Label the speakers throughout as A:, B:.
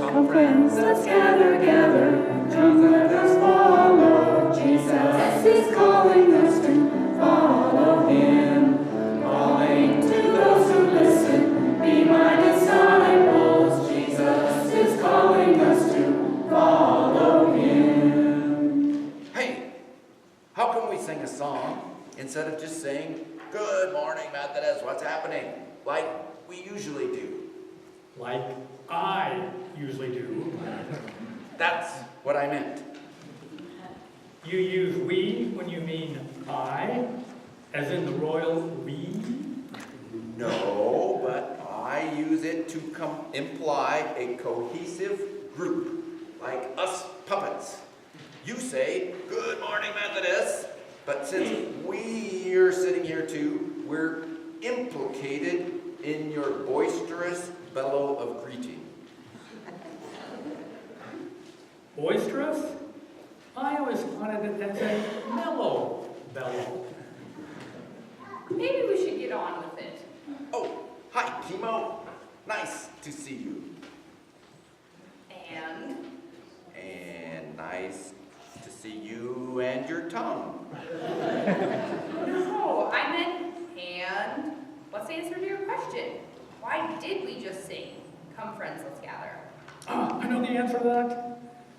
A: Come friends, let's gather, gather. Come let us follow. Jesus is calling us to follow him. Calling to those who listen, be my disciples. Jesus is calling us to follow him.
B: Hey, how come we sing a song instead of just saying, "Good morning, Methodist, what's happening?" like we usually do?
C: Like I usually do.
B: That's what I meant.
C: You use we when you mean I, as in the royal we?
B: No, but I use it to imply a cohesive group, like us puppets. You say, "Good morning, Methodist," but since we're sitting here too, we're implicated in your boisterous bellow of greeting.
C: Boisterous? I always wanted it as a mellow bellow.
D: Maybe we should get on with it.
B: Oh, hi, Timo. Nice to see you. And nice to see you and your tongue.
D: No, I meant and. What's the answer to your question? Why did we just sing, "Come friends, let's gather"?
C: I know the answer to that.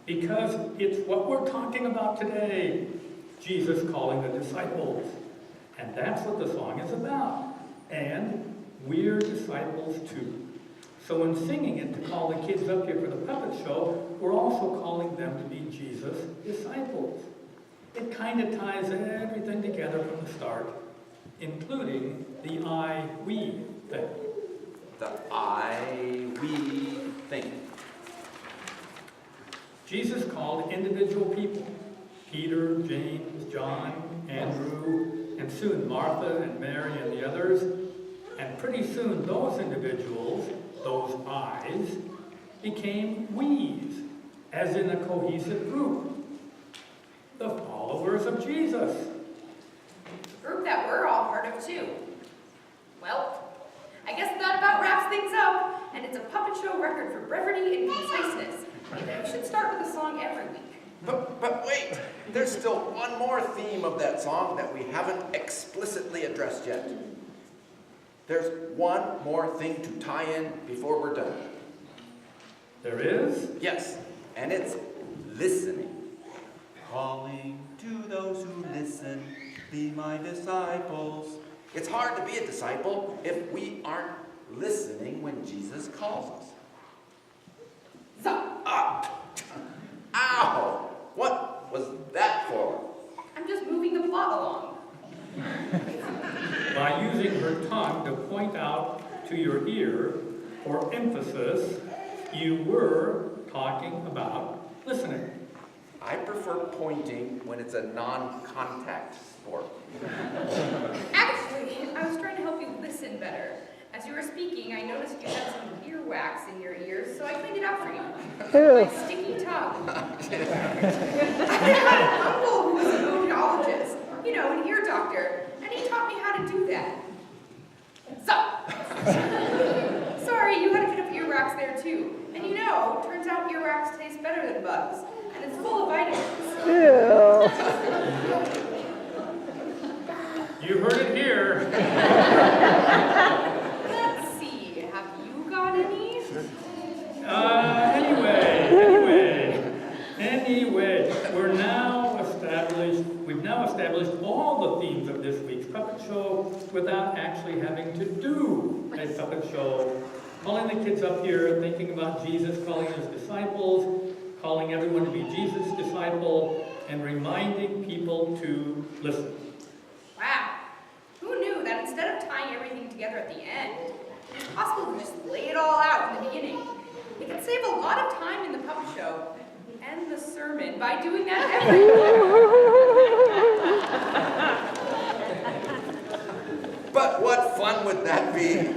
C: Because it's what we're talking about today. Jesus calling the disciples. And that's what the song is about. And we're disciples too. So in singing it to call the kids up here for the puppet show, we're also calling them to be Jesus' disciples. It kind of ties everything together from the start, including the I-we thing.
B: The I-we thing.
C: Jesus called individual people, Peter, James, John, Andrew, and soon Martha and Mary and the others. And pretty soon those individuals, those I's, became we's, as in a cohesive group. The followers of Jesus.
D: Group that we're all part of too. Well, I guess that about wraps things up, and it's a puppet show record for brevity and conciseness. Maybe we should start with a song every week.
B: But wait, there's still one more theme of that song that we haven't explicitly addressed yet. There's one more thing to tie in before we're done.
C: There is?
B: Yes, and it's listening. Calling to those who listen, be my disciples. It's hard to be a disciple if we aren't listening when Jesus calls us. Ow! What was that for?
D: I'm just moving the plot along.
C: By using her tongue to point out to your ear for emphasis, you were talking about listening.
B: I prefer pointing when it's a non-contact sport.
D: Actually, I was trying to help you listen better. As you were speaking, I noticed you had some earwax in your ears, so I cleaned it out for you. My sticky tongue. I had an uncle who was an audiologist, an ear doctor, and he taught me how to do that. So, sorry, you had a bit of earwax there too. And turns out earwax tastes better than bugs, and it's full of vitamins.
C: You heard it here.
D: Let's see, have you got any?
C: Anyway, we've now established all the themes of this week's puppet show without actually having to do a puppet show. Calling the kids up here, thinking about Jesus calling his disciples, calling everyone to be Jesus' disciple, and reminding people to listen.
D: Wow, who knew that instead of tying everything together at the end, it's possible to just lay it all out in the beginning? We can save a lot of time in the puppet show and the sermon by doing that everywhere.
B: But what fun would that be?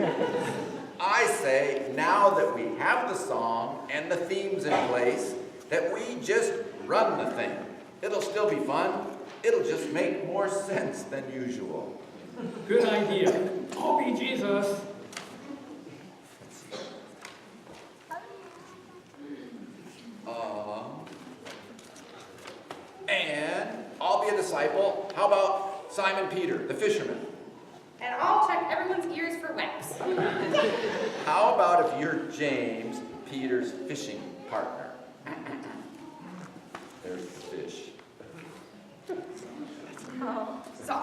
B: I say, now that we have the song and the themes in place, that we just run the thing. It'll still be fun. It'll just make more sense than usual.
C: Good idea. I'll be Jesus.
B: Peter, the fisherman.
D: And I'll check everyone's ears for wax.
B: How about if you're James, Peter's fishing partner? There's the fish.
D: So,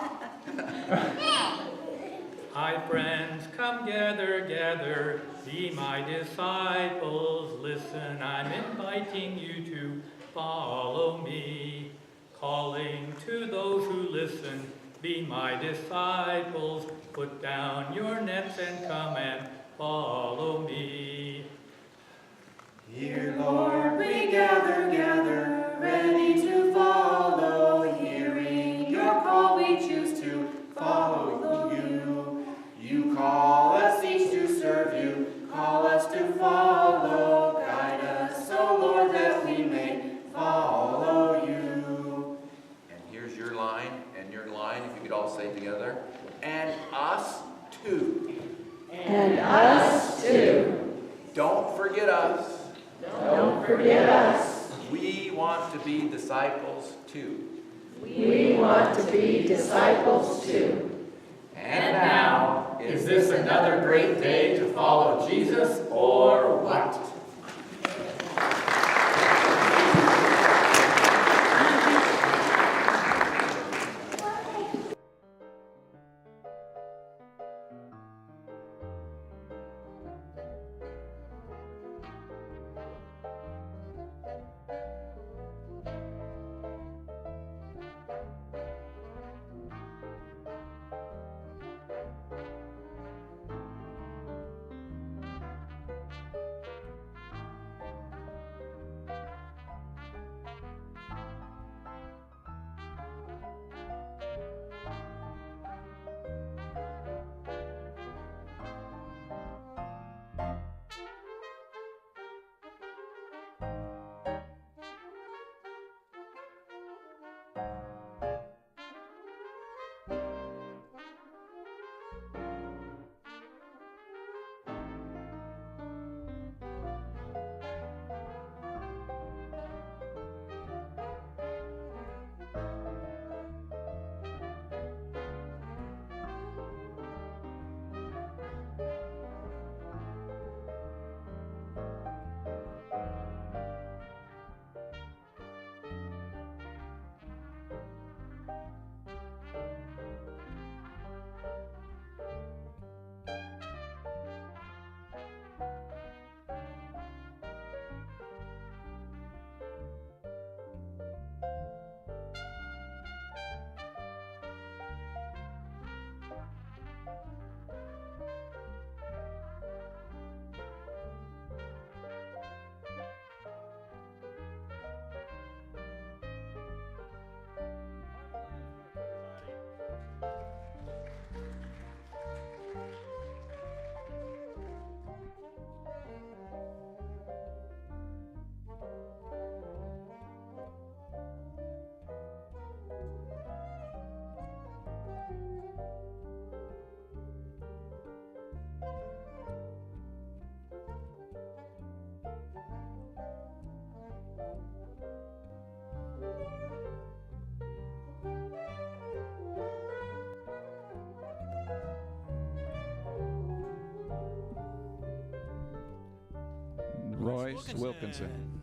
C: Hi friends, come gather, gather, be my disciples. Listen, I'm inviting you to follow me. Calling to those who listen, be my disciples. Put down your nets and come and follow me.
A: Here, Lord, we gather, gather, ready to follow. Hearing your call, we choose to follow you. You call us each to serve you, call us to follow. Guide us, O Lord, that we may follow you.
B: And here's your line, and your line, if you could all say together. And us too.
E: And us too.
B: Don't forget us.
E: Don't forget us.
B: We want to be disciples too.
E: We want to be disciples too.
C: And now, is this another great day to follow Jesus or what?
F: Royce Wilkinson.